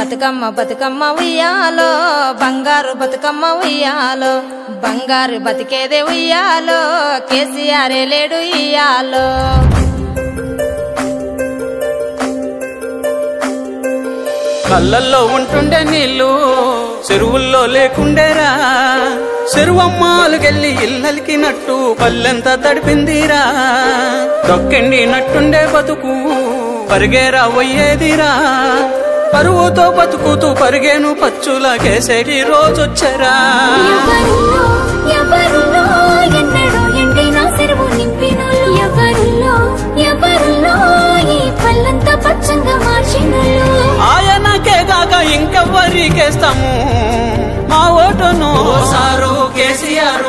బతుకమ్మ బతుకమ్మ ఉయ్యాలో బంగారు బతుకమ్మ ఉయ్యాలో బంగారు బతికేదే ఉయ్యాలో కేసీఆర్ లేడు ఇయ్యాలో కళ్ళల్లో ఉంటుండే నీళ్ళు చెరువుల్లో లేకుండేరా చెరువమ్మాలుకెళ్ళి ఇళ్ళకి నట్టు పల్లెంతా తడిపిందిరా దొక్కండి నట్టుండే బతుకు పరిగేరా పోయేదిరా పరువుతో బతుకుతూ పరిగేను పచ్చుల కేసేటి రోజొచ్చరా ఆయనకే కాక ఇంకెవ్వరికేస్తాము మా ఓటును సారు కేసీఆర్